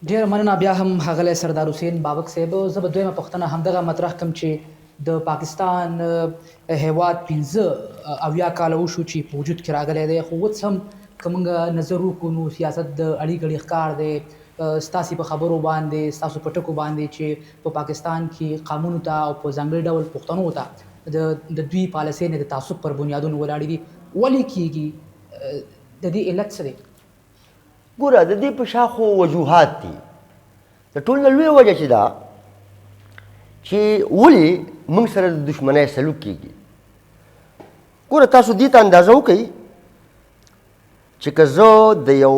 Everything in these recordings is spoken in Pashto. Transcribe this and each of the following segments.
ډېره مننه. بیا هم ښاغلی سردار حسین بابک صاحب، زه به دویمه پوښتنه همدغه مطرح کړم چې د پاکستان هیواد 15 کاله وشو چې په وجود کې راغلی دی، خو اوس هم که موږ نظر وکړو نو سیاست د اړي ګړي ښکار دی. ستاسې په خبرو باندې، ستاسو په ټکو باندې چې په پاکستان کې قومونو ته او په ځانګړي ډول پښتنو ته د دوی پالیسۍ نه د تعصب پر بنیادونو ولاړې دي. ولې کیږي؟ د دې علت څه دی؟ ګوره د دې په شا خو وجوهات دي. د ټول نه لویه وجه چې ده چې ولې موږ سره د دښمنۍ سلوک کېږي. ګوره تاسو دې ته اندازه وکئ چې که زه د یو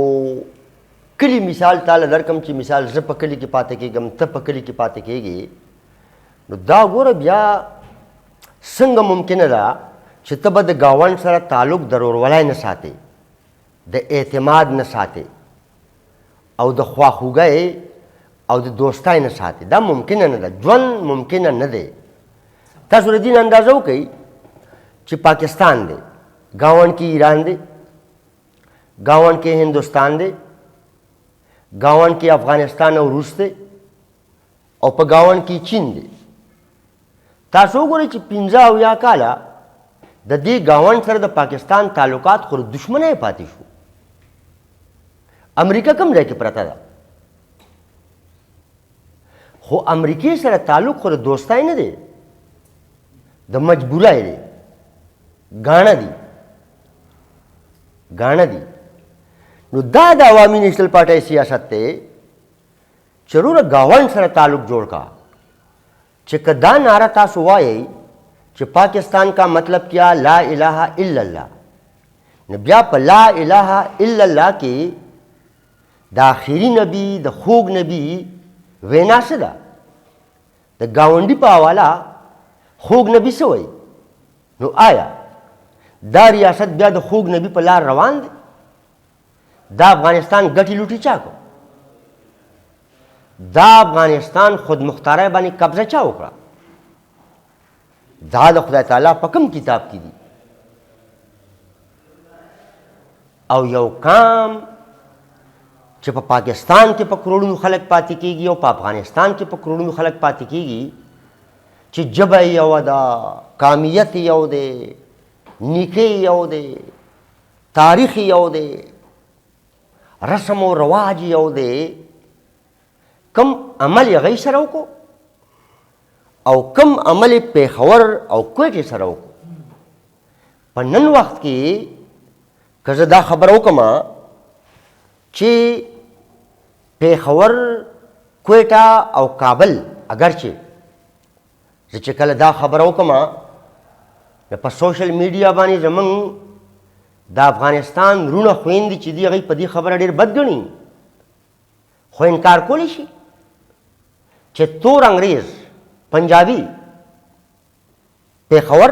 کلي مثال تاله درکړم چې مثال زه په کلي کې پاتې کېږم، ته په کلي کې پاتې کېږې، نو دا ګوره بیا څنګه ممکنه ده چې ته به د ګاونډ سره تعلق د ورورولۍ نه ساتې، د اعتماد نه ساتې او د خواخوږۍ او د دوستۍ نه ساتې. دا ممکنه نه ده، ژوند ممکنه نه دی. تاسو د دې نه اندازه وکئ چې پاکستان دی، ګاونډ کې ایران دی، ګاونډ کې هندوستان دی، ګاونډ کې افغانستان او روس دی، او په ګاونډ کې چین دی. تاسو وګورئ چې 15 کاله د دې ګاونډ سره د پاکستان تعلقات خو دښمنۍ پاتې شو. امریکا کوم ځای کې پرته ده، خو امریکې سره تعلق خو د دوستۍ نه دی، د مجبورۍ دی، ګاڼه دی. نو دا د عوامي نیشنل پارټۍ سیاست دی چې وروره ګاونډ سره تعلق جوړ کا. چې که دا نعره تاسو وایئ چې پاکستان کا مطلب کیا لا الہ الا اللہ، نو بیا په لا الہ الا اللہ کې د آخري نبی د خوږ نبی وینا څه ده؟ د ګاونډي په حواله خوږ نبی څه وایي؟ نو آیا دا ریاست بیا د خوږ نبی په لار روان دی؟ دا افغانستان ګټې لوټې چا کو؟ دا افغانستان خودمختارۍ باندې قبضه چا وکړه؟ دا د خدای تعالی په کوم کتاب کې دي؟ او یو کام چې په پاکستان کې په کروڑونو خلک پاتې کېږي او په افغانستان کې په کروڑونو خلک پاتې کېږي چې ژبه یو ده، قومیت یو دی، نیکۍ یو دی، تاریخ یو دی، رسم و رواج یو دی، کم عمل یې هغوی سره وکړو او کم عمل یې پېښور او کویټې سره وکړو. په نن وخت کې که زه دا خبره وکړم چې پېښور، کویټه او کابل، اگرچې زه چې کله دا خبره وکړم په سوشل میډیا باندې زمونږ د افغانستان رونه خویندې چې دي هغوی په دې خبره ډېر بد ګڼي، خو انکار کولی شي چې تور انګریز پنجابي پېښور،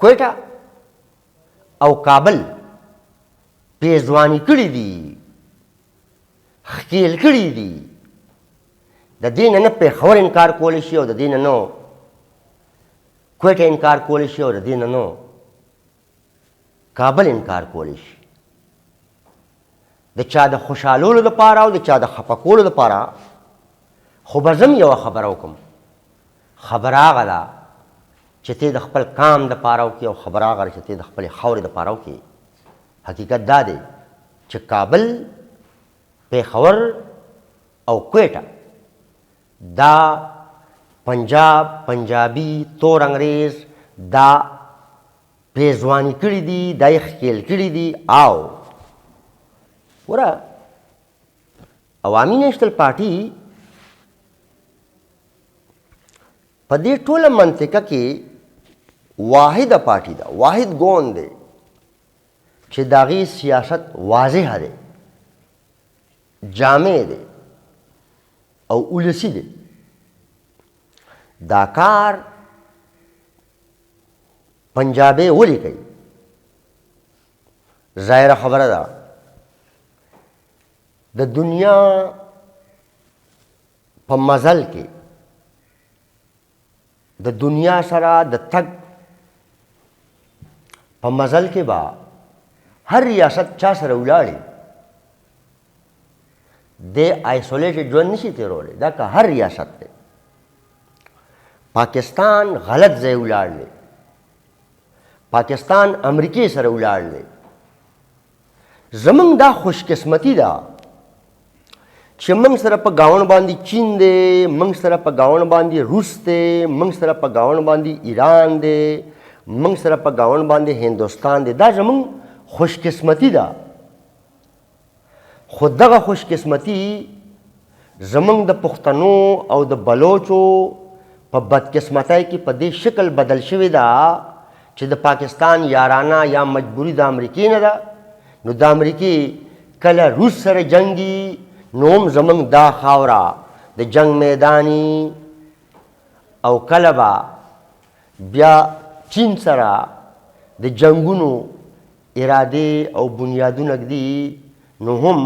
کویټه او کابل پیزوانی کړي دي، ښکېل کړي دي. د دې نه پېښور انکار کولی شي او د دې نه کویټه انکار کولی شي او د دې نه کابل انکار کولی شي. د چا د خوشحالولو دپاره او د چا د خفه کولو دپاره خو به زه هم یوه خبره وکړم. خبره هغه ده چې ته د خپل قام دپاره وکړې او خبره هغه ده چې ته د خپلې خاورې دپاره وکړې. حقیقت دا دی چې کابل، پېښور او کویټه دا پنجاب، پنجابي، تور انګریز دا پیزوانی کړي دي، دا یې ښکېل کړي دي. او ګوره عوامي نیشنل پارټي په دې ټوله منطقه کې واحده پارټي ده، واحد ګوند دی چې د هغې سیاست واضحه دی، جامع دی او ولسي دی. دا کار پنجابی ولې کوي؟ ظاهره خبره ده د دنیا په مزل کې د دنیا سره د تګ په مزل کې به هر ریاست چا سره ولاړې؟ د آیسولیټډ ژوند نشي تېرولی، دا که هر ریاست دی. پاکستان غلط ځای ولاړ دی. پاکستان امریکې سره ولاړ دی. زمونږ دا خوشقسمتي ده چې موږ سره په ګاونډ باندې چین دی، موږ سره په ګاونډ باندې روس دی، موږ سره په ګاونډ باندې ایران دی، موږ سره په ګاونډ باندې هندوستان دی. دا زمونږ خوشقسمتي ده. خو دغه خوشقسمتي زمونږ د پښتنو او د بلوچو په بدقسمتۍ کې په دې شکل بدل شوې ده چې د پاکستان یارانه یا مجبوري د امریکې نه ده. نو د امریکې کله روس سره جنګي نو هم زمونږ دا خاوره د جنگ میدانی، او کله به بیا چین سره د جنگونو ارادې او بنیادونه ږدي، نو هم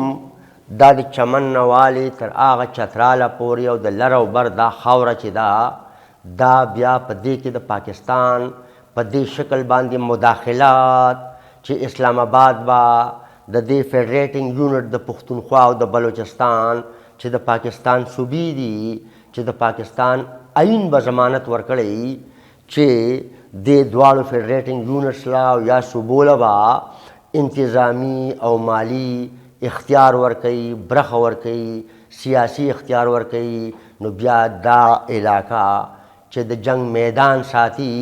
دا د چمن نه والې تر هغه چتراله پورې او د لر او بر دا خاوره چې ده، دا بیا په دې کې د پاکستان په دې شکل باندې مداخلات چې اسلام آباد به د دې فیډریټنګ یونټ د پښتونخوا او د بلوچستان چې د پاکستان صوبې دي، چې د پاکستان آئین به ضمانت ورکړی چې د دواړو فیډریټنګ یونټس له او یا صوبو له به انتظامی او مالی اختیار ورکوي، برخه ورکوي، سیاسی اختیار ورکوي. نو بیا دا علاقه چې د جنگ میدان ساتي،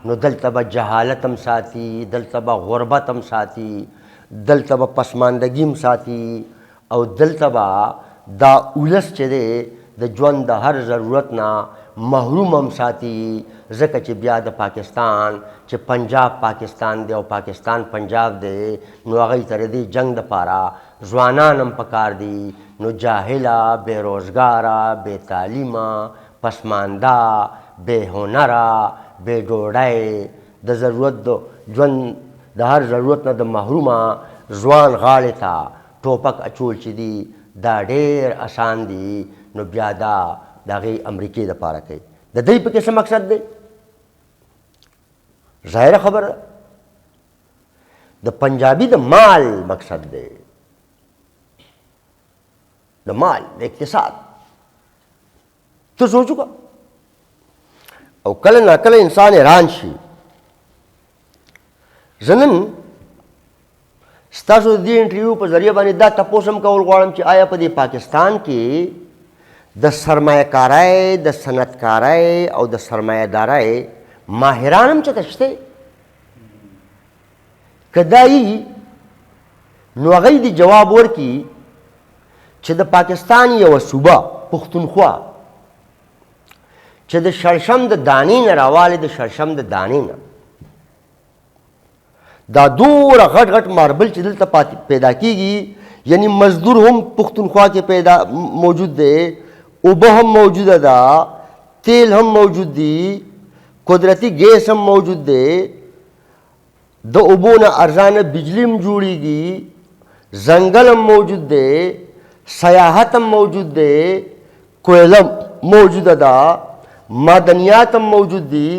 نو دلته به جهالت هم ساتي، دلته به غربت هم ساتي، دلته به پسماندګي هم ساتي، او دلته به دا اولس چې دی د ژوند د هر ضرورت نه محروم هم ساتي. ځکه چې بیا د پاکستان چې پنجاب پاکستان دی او پاکستان پنجاب دی، نو هغوی ته د دې جنګ دپاره ځوانان هم پکار دي. نو جاهله، بې روزګاره، بې تعلیمه، پسمانده، بې هنره، بې ډوډۍ، د ضرورت د ژوند د هر ضرورت نه د محرومه ځوان غاړې ته ټوپک اچول چې دي، دا ډېر اسان دي. نو بیا دا د هغې امریکې دپاره کوي. د دوی پکې څه مقصد دی؟ ظاهره خبره ده، د پنجابي د مال مقصد دی، د مال، د اقتصاد. ته سوچ وکړه. او کله ناکله انسان حیران شي. زه نن ستاسو د دې انټرویو په ذریعه باندې دا تپوس هم کول غواړم چې آیا په دې پاکستان کې د سرمایه کارۍ، د صنعتکارۍ او د سرمایه دارۍ ماهران هم چېرته شته؟ که دا یي نو هغوی دې جواب ورکړي چې د پاکستان یوه صوبه پښتونخوا چې د شړشم د دانې نه راوالی، د شړشم د دانې نه دا دومره غټ غټ ماربل چې دلته پیدا کیږي، یعنی مزدور هم پښتونخوا کې پیدا موجود دی، اوبه هم موجوده ده، تیل هم موجود دی، قدرتی گیس هم موجود دی، د اوبو نه ارزانه بجلی هم جوړیږي، ځنګل هم موجود دی، سیاحت هم موجود دی، کویله موجوده ده، معدنیات هم موجود دي.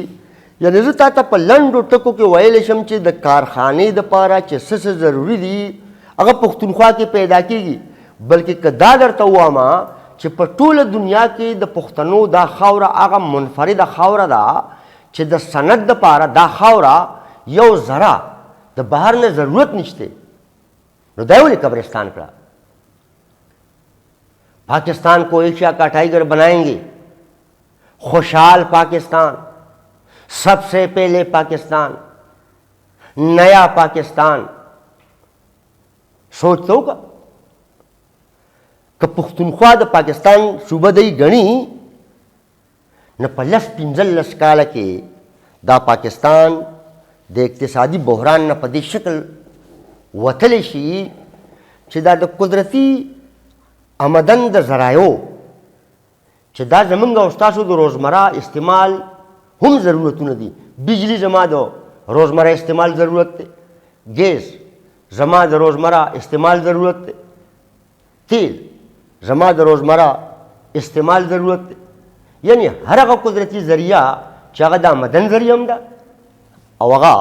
یعنې زه تا ته په لنډو ټکو کې ویلی شم چې د کارخانې دپاره چې څه څه ضروري دي هغه پښتونخوا کې پیدا کیږي. بلکې که دا درته ووایم چې په ټوله دنیا کې د پښتنو دا خاوره هغه منفرده خاوره ده چې د صنعت دپاره دا خاوره یو ذره د بهر نه ضرورت نشته. نو دا یې ولې قبرستان کړه؟ پاکستان کو ایشیا کا ٹائگر بنائیں گے، خوشحال پاکستان، سب سے پہلے پاکستان، نیا پاکستان. سوچ تو ہوگا که پښتونخوا د پاکستان صوبه دی ګڼي نو په 15 کاله کې دا پاکستان د اقتصادي بحران نه په دې شکل وتلی شي چې دا د قدرتي آمدن د ذرایعو چې دا زمونږ او ستاسو د روزمره استعمال هم ضرورتونه دي. بجلی زما د روزمره استعمال ضرورت دی، گیس زما د روزمره استعمال ضرورت دی، تیل زما د روزمره استعمال ضرورت دی. یعنی هر هغه قدرتي ذریعه چې هغه د آمدن ذریعه هم ده او هغه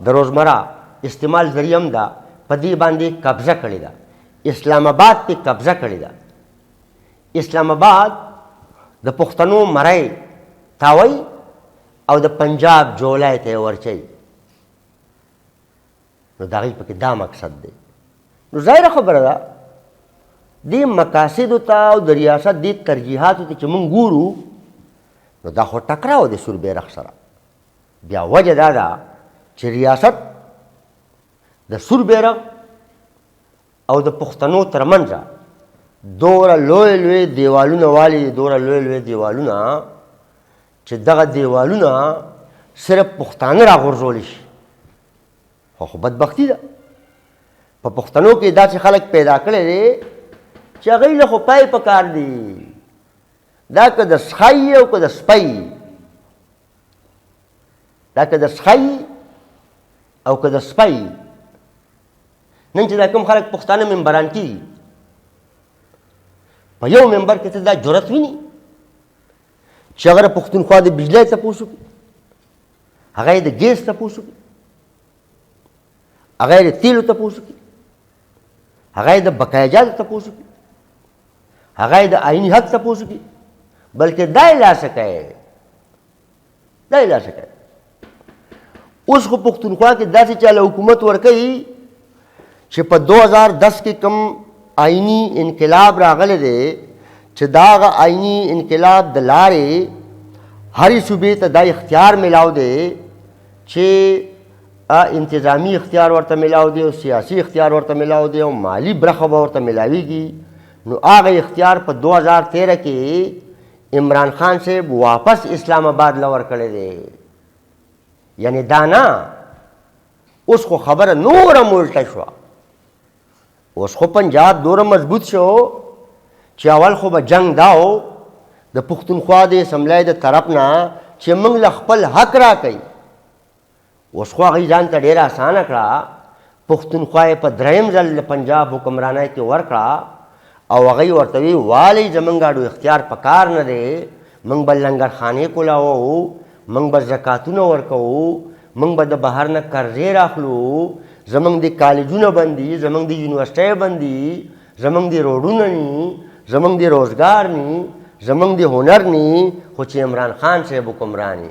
د روزمره استعمال ذریعه هم ده، په دې باندې قبضه کړې ده. اسلام آباد پې قبضه کړې ده. اسلام آباد د پښتنو مړی تاوی او د پنجاب جولای ته ورچي. نو د هغې پکې دا مقصد دی. نو ظاهره خبره ده دې مقاصدو ته او د ریاست دې ترجیحاتو ته چې موږ ګورو نو دا خو ټکراو د سور بیرغ سره. بیا وجه دا ده چې ریاست د سور بیرغ او د پښتنو ترمنځ دومره لوی لوی دیوالونه والي، دومره لوی لوی دیوالونه چې دغه دیوالونه صرف پښتانه راغورځولی شي. خو بدبختي ده په پښتنو کې داسې خلک پیدا کړی دی چې هغوی له خو پای په کار دي. دا که د سخی او که د سپی، دا که د سخی او که د سپی. نن چې دا کوم خلک پښتانه ممبران کېږي په یو ممبر کې ته دا جرأت ویني چې هغه د پښتونخوا د بجلی تپوس وکړي، هغه یې د ګیس تپوس وکړي، هغه یې د تیلو تپوس وکړي، هغه یې د بقایا جاتو تپوس وکړي، هغه یې د آئیني حق تپوس وکړي. بلکې دا یې لاسه کوي، دا یې لاسه کوي. اوس خو پښتونخوا کې داسې چاله حکومت ورکوي چې په 2010 کې کوم آئینی انقلاب راغلی دی چې دا هغه آئینی انقلاب د لارې هرې صوبې ته دا اختیار میلاو دی چې انتظامی اختیار ورته میلاو دی او سیاسي اختیار ورته میلاو دی او مالی برخه به ورته میلاویږي. نو هغه اختیار په 2013 کې عمران خان صاحب واپس اسلام آباد له ورکړی دی. یعنی دا نه، اوس خو خبره نوره ملټه شوه. اوس خو پنجاب دوره مضبوط شو چې اول خو به جنگ داو د پښتونخوا د اسمبلی د طرف نه چې موږ له خپل حق راکوي. اوس خو هغوی ځان ته ډېره اسانه کړه، پښتونخوا یې په دریم ځل د پنجاب حکمرانۍ کې ورکړه او هغوی ورته وی والی زموږ اډو اختیار په کار نه دی، موږ به لنګرخانې کولاوو، موږ به زکاتونه ورکوو، موږ به د بهر نه قرضې راخلو، زمونږ د کالجونه بندي، زمونږ د یونیورسټۍ بندي، زمونږ د روډونه ني، زمونږ د روزګار ني، زمونږ د هنر ني. خو چې عمران خان صاحب حکمراني